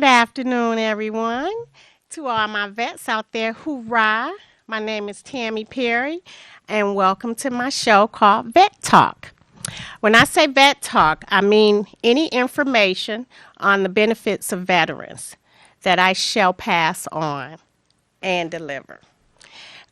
afternoon, everyone. To all my vets out there, hoorah. My name is Tammy Perry, and welcome to my show called Vet Talk. When I say vet talk, I mean any information on the benefits of veterans that I shall pass on and deliver.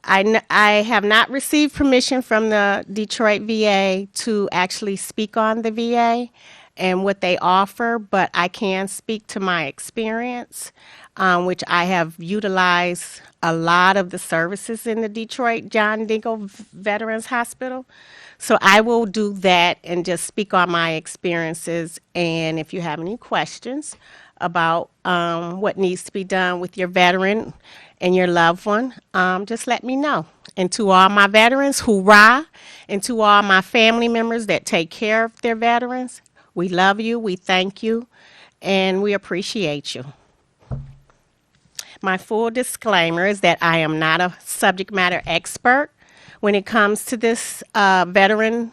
I have not received permission from the Detroit VA to actually speak on the VA and what they offer, but I can speak to my experience, which I have utilized a lot of the services in the Detroit John Dingle Veterans Hospital. So I will do that and just speak on my experiences. And if you have any questions about what needs to be done with your veteran and your loved one, just let me know. And to all my veterans, hoorah! And to all my family members that take care of their veterans, we love you, we thank you, and we appreciate you. My full disclaimer is that I am not a subject matter expert when it comes to this veteran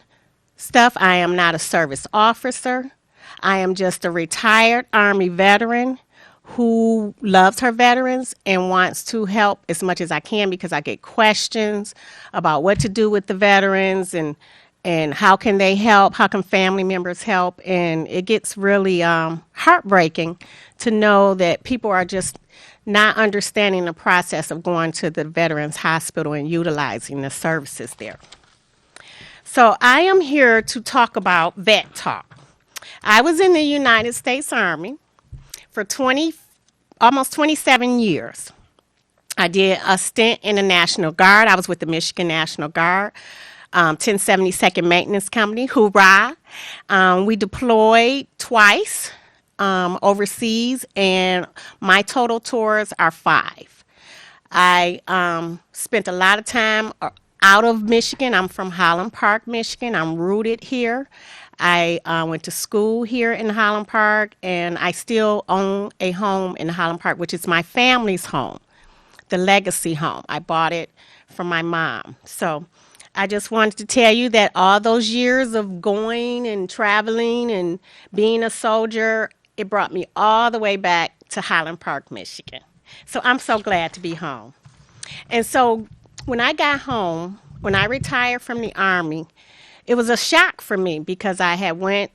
stuff. I am not a service officer. I am just a retired Army veteran who loves her veterans and wants to help as much as I can because I get questions about what to do with the veterans and how can they help, how can family members help, and it gets really heartbreaking to know that people are just not understanding the process of going to the Veterans Hospital and utilizing the services there. So I am here to talk about Vet Talk. I was in the United States Army for almost 27 years. I did a stint in the National Guard. I was with the Michigan National Guard, 1072nd Maintenance Company, hoorah. We deployed twice overseas, and my total tours are 5. I spent a lot of time out of Michigan. I'm from Highland Park, Michigan. I'm rooted here. I went to school here in Highland Park, and I still own a home in Highland Park, which is my family's home, the legacy home. I bought it from my mom. So I just wanted to tell you that all those years of going and traveling and being a soldier, it brought me all the way back to Highland Park, Michigan. So I'm so glad to be home. And so when I got home, when I retired from the Army, it was a shock for me because I had went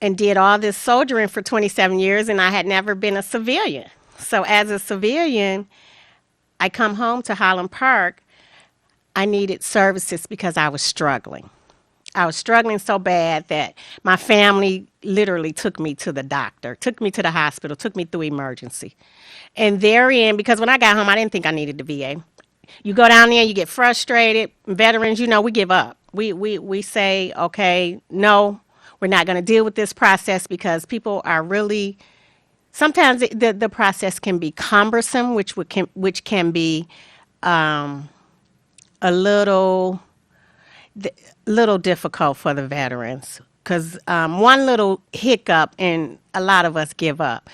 and did all this soldiering for 27 years and I had never been a civilian. So as a civilian, I come home to Highland Park. I needed services because I was struggling. I was struggling so bad that my family literally took me to the doctor, took me to the hospital, took me through emergency. And therein, because when I got home, I didn't think I needed the VA. You go down there, you get frustrated. Veterans, we give up. We say, okay, no, we're not going to deal with this process because people are really, sometimes the process can be cumbersome, which can be a little difficult for the veterans because one little hiccup and a lot of us give up.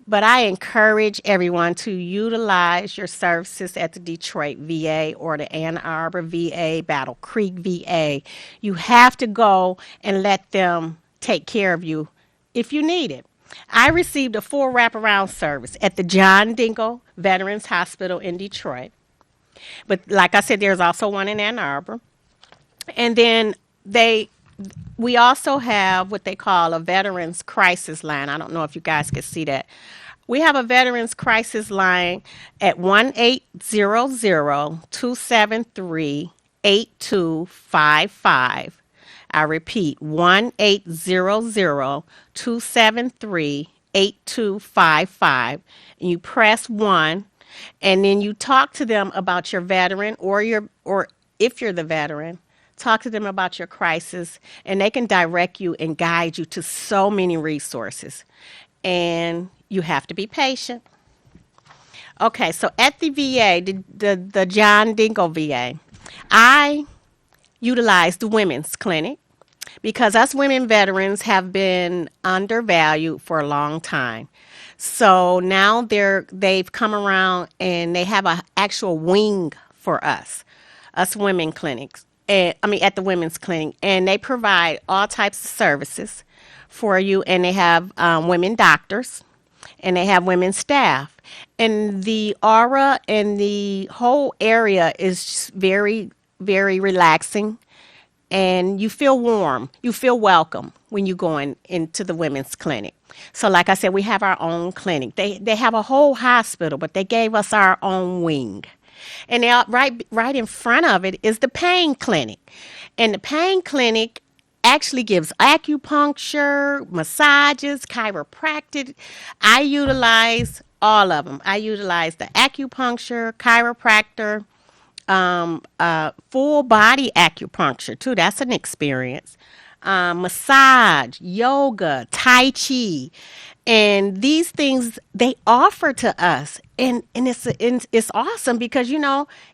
But I encourage everyone to utilize your services at the Detroit VA or the Ann Arbor VA, Battle Creek VA. You have to go and let them take care of you if you need it. I received a full wraparound service at the John Dingle Veterans Hospital in Detroit. But like I said, there's also one in Ann Arbor. And then we also have what they call a veterans crisis line. I don't know if you guys can see that. We have a veterans crisis line at 1-800-273-8255. I repeat, 1-800-273-8255. And you press 1, and then you talk to them about your veteran or if you're the veteran, talk to them about your crisis, and they can direct you and guide you to so many resources. And you have to be patient. Okay, so at the VA, the John Dingle VA, I utilize the women's clinic because us women veterans have been undervalued for a long time. So now they've come around and they have an actual wing for us women clinics. At the women's clinic, and they provide all types of services for you, and they have women doctors. and they have women staff. And the aura and the whole area is just very, very relaxing, and you feel warm. You feel welcome when you go into the women's clinic. So, like I said, we have our own clinic. They have a whole hospital, but they gave us our own wing. And they are right in front of it is the pain clinic. And the pain clinic actually gives acupuncture, massages, chiropractic. I utilize all of them. I utilize the acupuncture, chiropractor, full body acupuncture too. That's an experience. Massage, yoga, tai chi, and these things they offer to us, and it's awesome because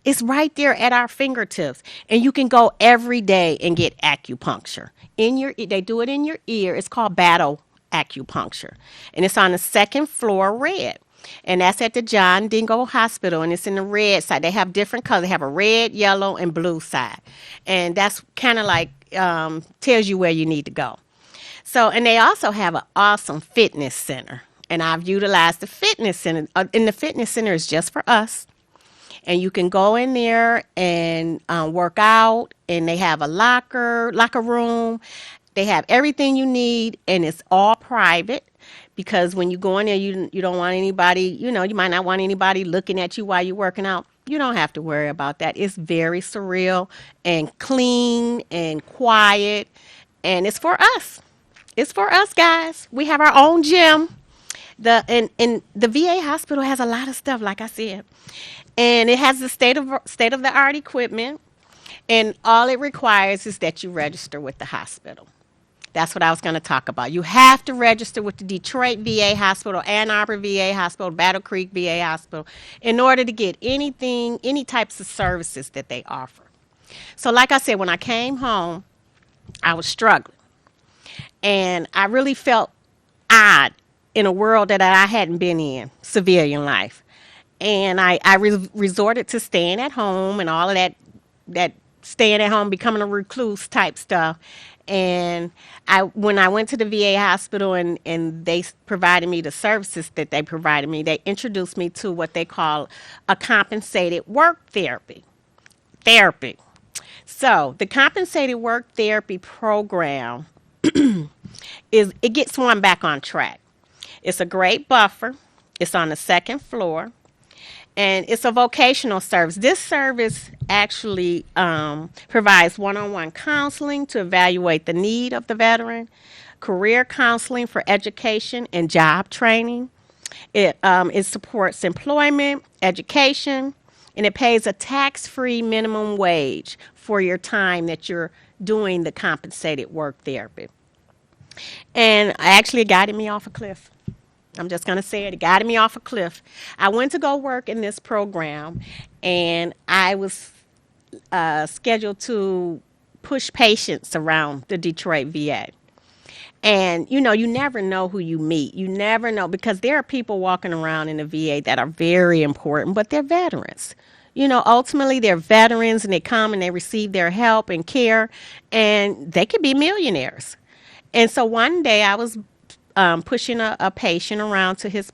it's right there at our fingertips, and you can go every day and get acupuncture in your. They do it in your ear. It's called battle acupuncture, and it's on the second floor, red. And that's at the John Dingo Hospital, and it's in the red side. They have different colors. They have a red, yellow, and blue side, and that's kind of like tells you where you need to go. So, and they also have an awesome fitness center, and I've utilized the fitness center. And the fitness center is just for us, and you can go in there and work out. And they have a locker room. They have everything you need, and it's all private. Because when you go in there, you don't want anybody, you might not want anybody looking at you while you're working out. You don't have to worry about that. It's very surreal and clean and quiet, and it's for us. It's for us, guys. We have our own gym. And the VA hospital has a lot of stuff, like I said, and it has the state of the art equipment. And all it requires is that you register with the hospital. That's what I was going to talk about. You have to register with the Detroit VA Hospital, Ann Arbor VA Hospital, Battle Creek VA Hospital in order to get any types of services that they offer. So, like I said, when I came home, I was struggling. And I really felt odd in a world that I hadn't been in, civilian life. And I resorted to staying at home and all of that staying at home, becoming a recluse type stuff. And when I went to the VA hospital and they provided me the services that they provided me, they introduced me to what they call a compensated work therapy. So the compensated work therapy program it gets one back on track. It's a great buffer. It's on the second floor. And it's a vocational service. This service actually provides one-on-one counseling to evaluate the need of the veteran, career counseling for education and job training. It supports employment, education, and it pays a tax-free minimum wage for your time that you're doing the compensated work therapy. And actually, it guided me off a cliff. I'm just going to say it. It guided me off a cliff. I went to go work in this program, and I was scheduled to push patients around the Detroit VA. And, you never know who you meet. You never know, because there are people walking around in the VA that are very important, but they're veterans. Ultimately, they're veterans, and they come and they receive their help and care, and they could be millionaires. And so one day I was pushing a patient around to his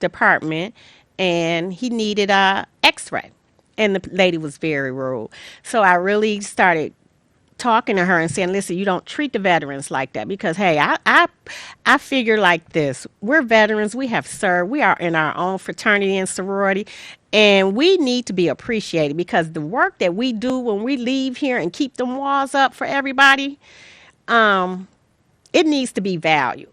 department, and he needed a x-ray, and the lady was very rude. So I really started talking to her and saying, listen, you don't treat the veterans like that, because hey, I figure like this: we're veterans, we have served, we are in our own fraternity and sorority, and we need to be appreciated, because the work that we do when we leave here and keep them walls up for everybody, it needs to be valued.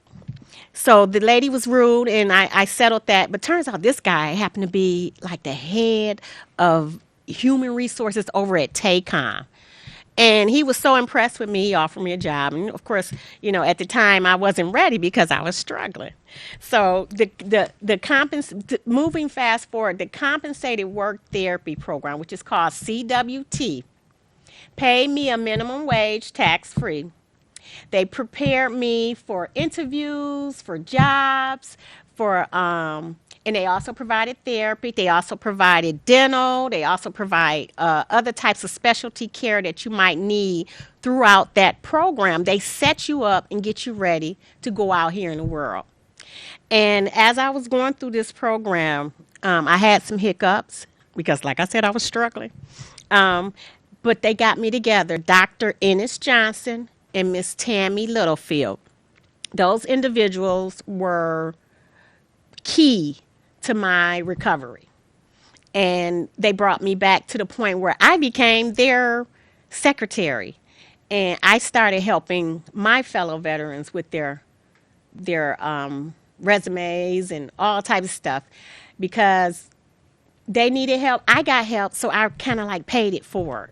So the lady was rude, and I settled that. But turns out this guy happened to be like the head of human resources over at TACOM. And he was so impressed with me, he offered me a job. And of course, at the time I wasn't ready because I was struggling. So moving fast forward, the compensated work therapy program, which is called CWT, paid me a minimum wage, tax-free. They prepared me for interviews, for jobs, and they also provided therapy. They also provided dental. They also provide other types of specialty care that you might need throughout that program. They set you up and get you ready to go out here in the world. And as I was going through this program, I had some hiccups because, like I said, I was struggling. Um, but they got me together, Dr. Ennis Johnson and Miss Tammy Littlefield. Those individuals were key to my recovery. And they brought me back to the point where I became their secretary. And I started helping my fellow veterans with their resumes and all types of stuff because they needed help. I got help, so I kind of like paid it forward.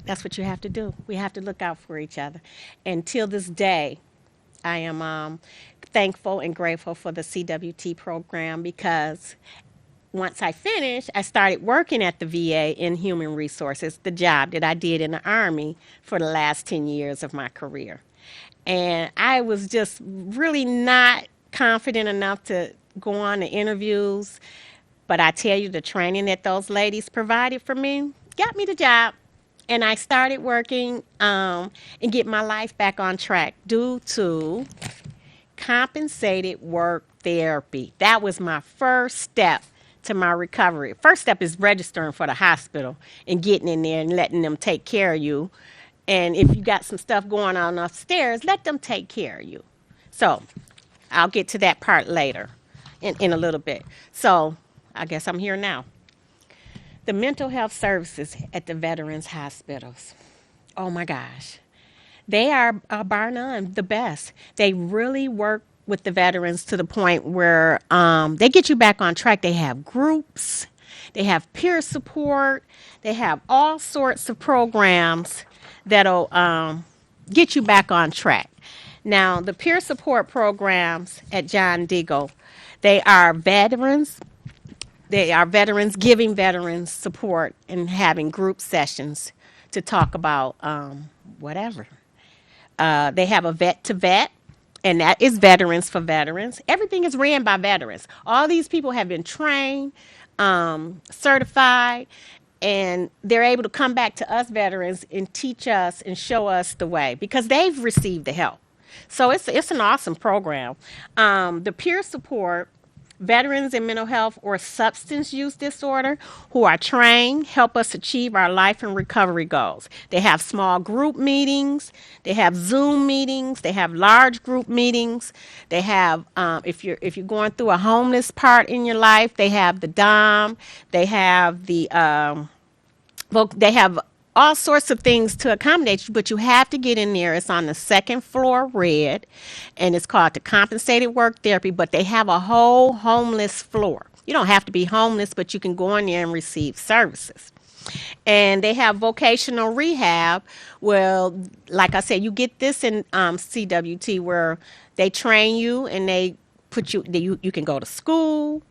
That's what you have to do. We have to look out for each other. And till this day, I am thankful and grateful for the CWT program because once I finished, I started working at the VA in human resources, the job that I did in the Army for the last 10 years of my career. And I was just really not confident enough to go on the interviews. But I tell you, the training that those ladies provided for me got me the job. And I started working and get my life back on track due to compensated work therapy. That was my first step to my recovery. First step is registering for the hospital and getting in there and letting them take care of you. And if you got some stuff going on upstairs, let them take care of you. So I'll get to that part later in a little bit. So I guess I'm here now. The mental health services at the veterans hospitals. Oh my gosh. They are, bar none, the best. They really work with the veterans to the point where they get you back on track. They have groups, they have peer support, they have all sorts of programs that'll get you back on track. Now, the peer support programs at John Deagle, they are veterans. They are veterans giving veterans support and having group sessions to talk about whatever. They have a vet to vet, and that is veterans for veterans. Everything is ran by veterans. All these people have been trained, certified, and they're able to come back to us veterans and teach us and show us the way because they've received the help. So it's an awesome program. The peer support, veterans in mental health or substance use disorder who are trained help us achieve our life and recovery goals. They have small group meetings, they have Zoom meetings, they have large group meetings. They have if you're going through a homeless part in your life, they have the DOM, they have they have all sorts of things to accommodate you, but you have to get in there. It's on the second floor red, and it's called the compensated work therapy, but they have a whole homeless floor. You don't have to be homeless, but you can go in there and receive services. And they have vocational rehab. Well, like I said, you get this in CWT where they train you and they put you can go to school,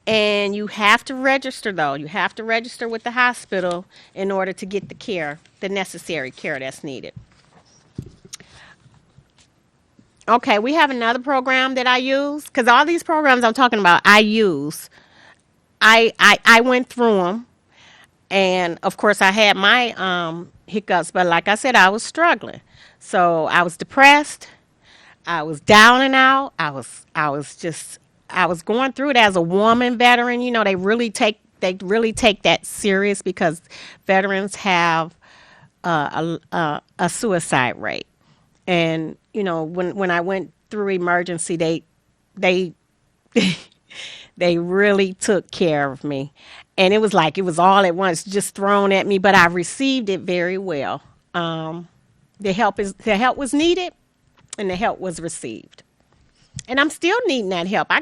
and you have to register, though. You have to register with the hospital in order to get the care, the necessary care that's needed. Okay, we have another program that I use because all these programs I'm talking about, I use. I went through them, and of course, I had my hiccups, but like I said, I was struggling. So I was depressed. I was down and out. I was going through it as a woman veteran. You know, they really take that serious because veterans have a suicide rate. And you know, when I went through emergency, they they really took care of me, and it was like it was all at once, just thrown at me. But I received it very well. The help was needed, and the help was received. And I'm still needing that help. I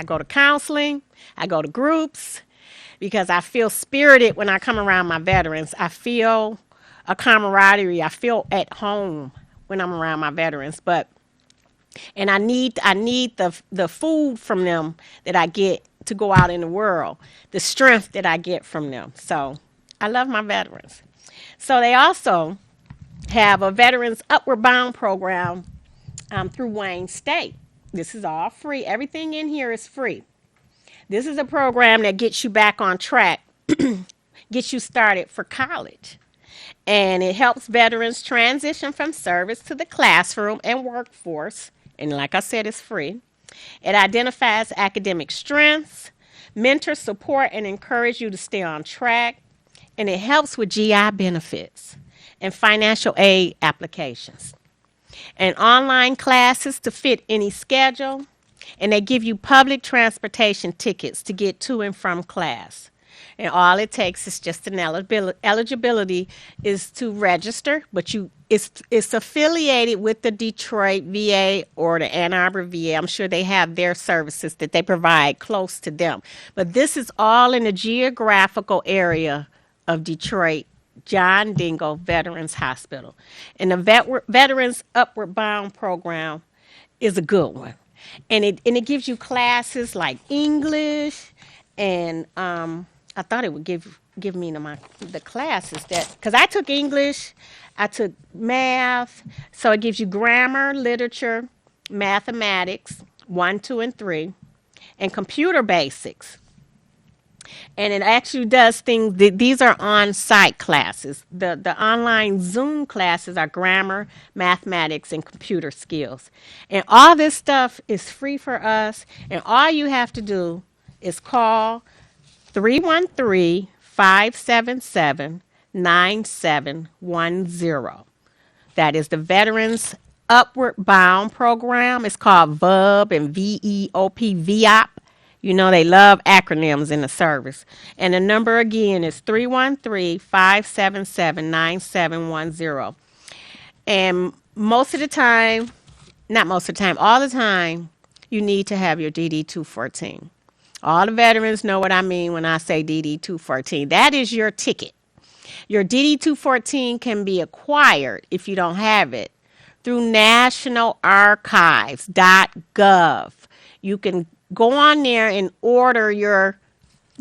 go to counseling, I go to groups because I feel spirited when I come around my veterans. I feel a camaraderie. I feel at home when I'm around my veterans. But and I need the food from them that I get to go out in the world, the strength that I get from them. So I love my veterans. So they also have a Veterans Upward Bound program through Wayne State. This is all free. Everything in here is free. This is a program that gets you back on track, gets you started for college. And it helps veterans transition from service to the classroom and workforce And like I said, it's free. It identifies academic strengths, mentors support and encourage you to stay on track, and it helps with GI benefits and financial aid applications. And online classes to fit any schedule, and they give you public transportation tickets to get to and from class. And all it takes is just an eligibility is to register, but it's affiliated with the Detroit VA or the Ann Arbor VA. I'm sure they have their services that they provide close to them. But this is all in the geographical area of Detroit, John Dingle Veterans Hospital. And the Veterans Upward Bound program is a good one. And it gives you classes like English and I thought it would give me the classes that because I took English, I took math, so it gives you grammar, literature, mathematics, 1, 2, and 3, and computer basics. And it actually does things. These are on-site classes. The online Zoom classes are grammar, mathematics, and computer skills. And all this stuff is free for us. And all you have to do is call 313-577-9710. That is the Veterans Upward Bound program. It's called VUB and VEOP, VOP. You know they love acronyms in the service. And the number again is 313-577-9710. And most of the time, not most of the time, all the time, you need to have your DD-214. All the veterans know what I mean when I say DD-214. That is your ticket. Your DD-214 can be acquired if you don't have it through nationalarchives.gov. You can go on there and order your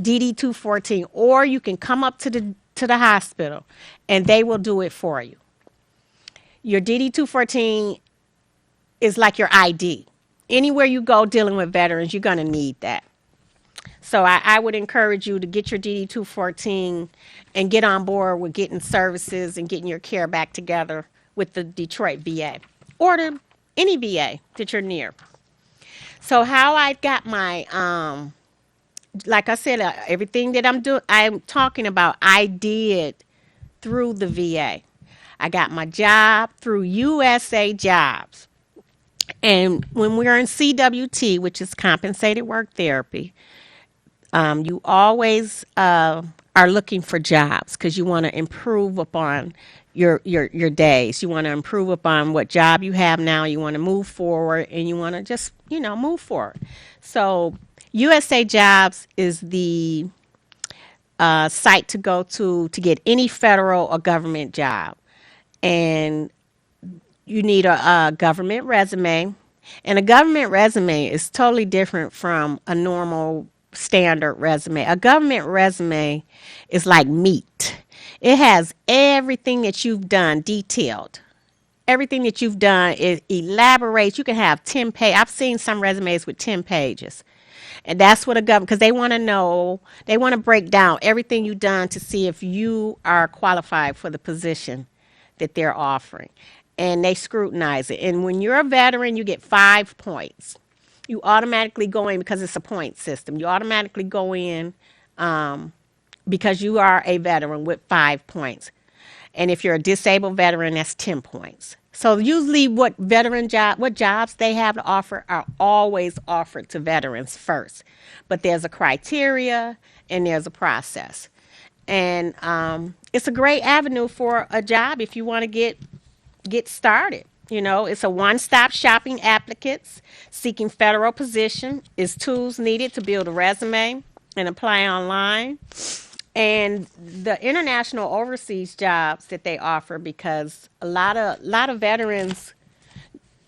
DD-214, or you can come up to the hospital and they will do it for you. Your DD-214 is like your ID. Anywhere you go dealing with veterans, you're going to need that. So I would encourage you to get your DD-214 and get on board with getting services and getting your care back together with the Detroit VA or any VA that you're near. So how I got my, like I said, everything that I'm talking about, I did through the VA. I got my job through USA Jobs. And when we're in CWT, which is compensated work therapy, you always are looking for jobs because you want to improve upon your days. You want to improve upon what job you have now. You want to move forward, and you want to just, move forward. So USA Jobs is the site to go to get any federal or government job. And you need a government resume. And a government resume is totally different from a normal standard resume. A government resume is like meat. It has everything that you've done detailed. Everything that you've done, it elaborates. You can have 10 pages. I've seen some resumes with 10 pages. And that's what a government, because they want to know, they want to break down everything you've done to see if you are qualified for the position that they're offering. And they scrutinize it. And when you're a veteran, you get 5 points. You automatically go in because it's a point system. You automatically go in because you are a veteran with 5 points. And if you're a disabled veteran, that's 10 points. So usually what jobs they have to offer are always offered to veterans first. But there's a criteria and there's a process. And it's a great avenue for a job if you want to get started. It's a one-stop shopping applicants seeking federal position. Is tools needed to build a resume and apply online. And the international overseas jobs that they offer, because a lot of veterans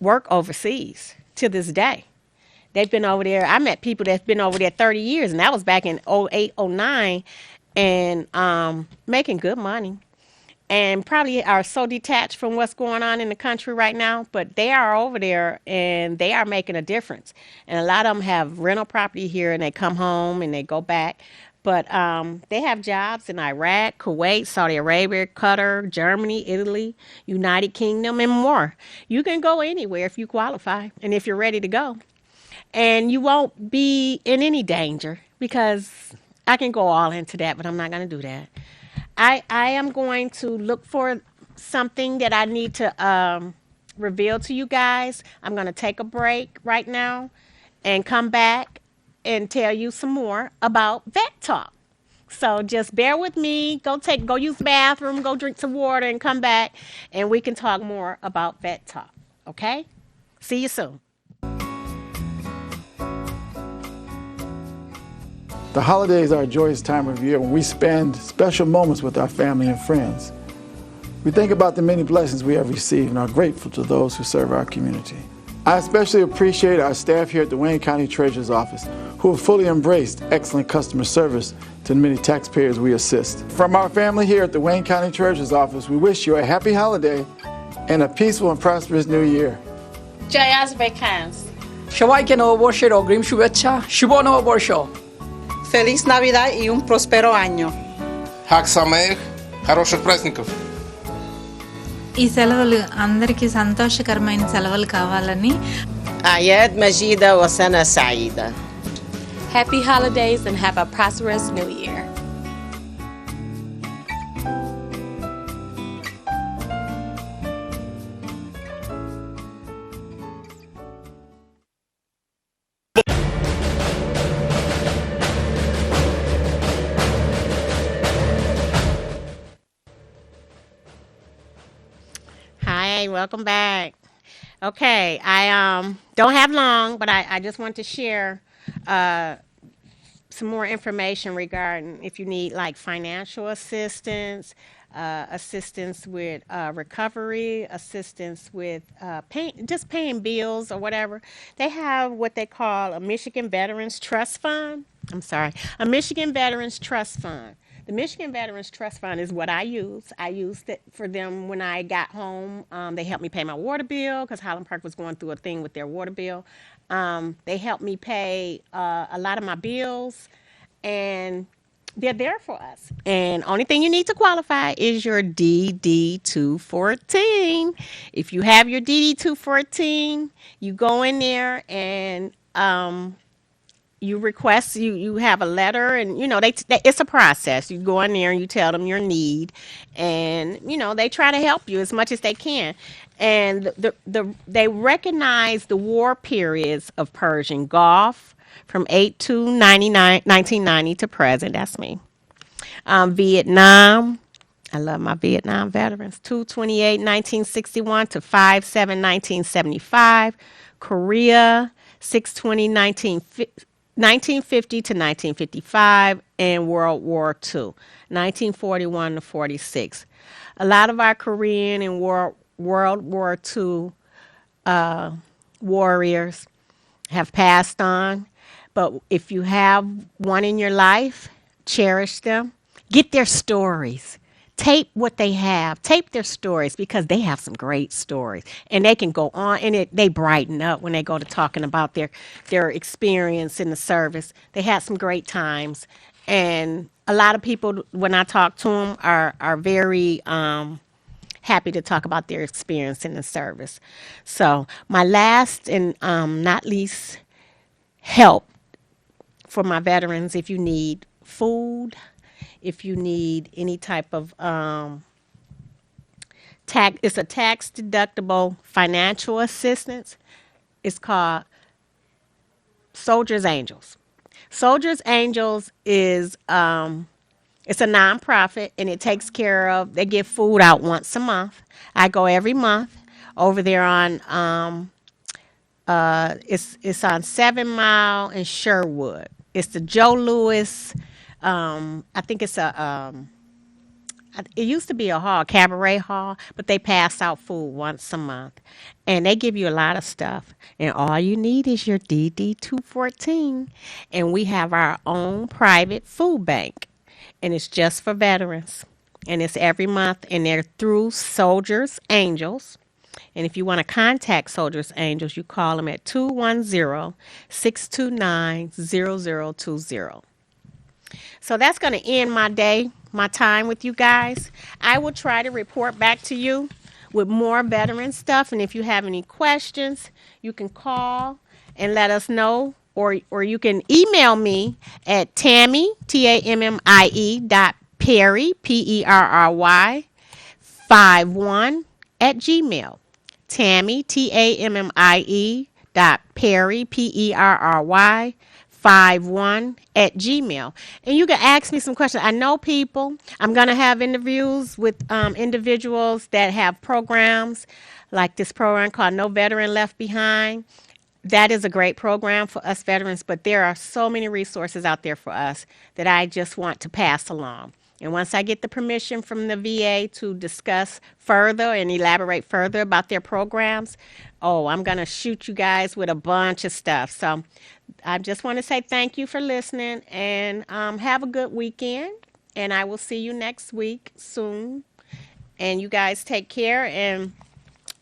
work overseas to this day. They've been over there. I met people that's been over there 30 years, and that was back in 08, 09, and making good money. And probably are so detached from what's going on in the country right now, but they are over there and they are making a difference. And a lot of them have rental property here and they come home and they go back. But they have jobs in Iraq, Kuwait, Saudi Arabia, Qatar, Germany, Italy, United Kingdom, and more. You can go anywhere if you qualify and if you're ready to go. And you won't be in any danger because I can go all into that, but I'm not going to do that. I am going to look for something that I need to reveal to you guys. I'm going to take a break right now and come back and tell you some more about Vet Talk. So just bear with me. Go use the bathroom, go drink some water, and come back, and we can talk more about Vet Talk. Okay? See you soon. The holidays are a joyous time of year when we spend special moments with our family and friends. We think about the many blessings we have received and are grateful to those who serve our community. I especially appreciate our staff here at the Wayne County Treasurer's Office who have fully embraced excellent customer service to the many taxpayers we assist. From our family here at the Wayne County Treasurer's Office, we wish you a happy holiday and a peaceful and prosperous new year. জয়াস বেখান্স সবাইকে নববর্ষের অগ্রিম শুভেচ্ছা, শুভ নববর্ষ। Feliz Navidad y un próspero año. Хак Самех, хороших праздников. ఈ సెలవులు అందరికీ సంతోషకరమైన సెలవులు కావాలని أعياد مجيدة وسنة سعيدة. Happy holidays and have a prosperous new year. Hi, welcome back. Okay, I don't have long, but I just want to share some more information regarding if you need like financial assistance, assistance with recovery, assistance with paying bills or whatever. They have what they call a Michigan Veterans Trust Fund. I'm sorry, a Michigan Veterans Trust Fund. The Michigan Veterans Trust Fund is what I use. I used it for them when I got home. They helped me pay my water bill because Highland Park was going through a thing with their water bill. They helped me pay a lot of my bills, and they're there for us. And only thing you need to qualify is your DD 214. If you have your DD 214, you go in there and you request you have a letter, and it's a process. You go in there and you tell them your need, and they try to help you as much as they can. And they recognize the war periods of Persian Gulf from 1990 to present. That's me. Vietnam. I love my Vietnam veterans. 2/28/1961 to 5/7/1975. Korea. 1950 to 1955, and World War II, 1941 to 46. A lot of our Korean and World War II warriors have passed on, but if you have one in your life, cherish them. Get their stories. Tape what they have. Tape their stories because they have some great stories, and they can go on and they brighten up when they go to talking about their experience in the service. They had some great times, and a lot of people when I talk to them are very happy to talk about their experience in the service. So my last and not least help for my veterans, if you need food, if you need any type of it's a tax deductible financial assistance. It's called Soldiers Angels. Soldiers Angels is it's a nonprofit, and it takes care of. They give food out once a month. I go every month over there on it's on 7 Mile and Sherwood. It's the Joe Louis. I think it's it used to be a hall, cabaret hall, but they pass out food once a month, and they give you a lot of stuff, and all you need is your DD 214, and we have our own private food bank, and it's just for veterans, and it's every month, and they're through Soldiers Angels. And if you want to contact Soldiers Angels, you call them at 210-629-0020. So that's going to end my day, my time with you guys. I will try to report back to you with more veteran stuff. And if you have any questions, you can call and let us know. Or you can email me at Tammy, TAMMIE Perry, PERRY 51 at Gmail. Tammy, TAMMIE Perry, PERRY 51 at Gmail. And you can ask me some questions. I know people. I'm going to have interviews with individuals that have programs like this program called No Veteran Left Behind. That is a great program for us veterans, but there are so many resources out there for us that I just want to pass along. And once I get the permission from the VA to discuss further and elaborate further about their programs, I'm going to shoot you guys with a bunch of stuff. So I just want to say thank you for listening, and have a good weekend. And I will see you next week soon. And you guys take care, and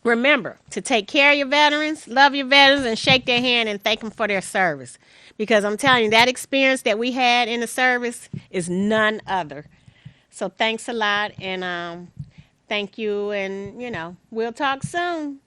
remember to take care of your veterans, love your veterans, and shake their hand and thank them for their service. Because I'm telling you, that experience that we had in the service is none other. So thanks a lot, and thank you, and we'll talk soon.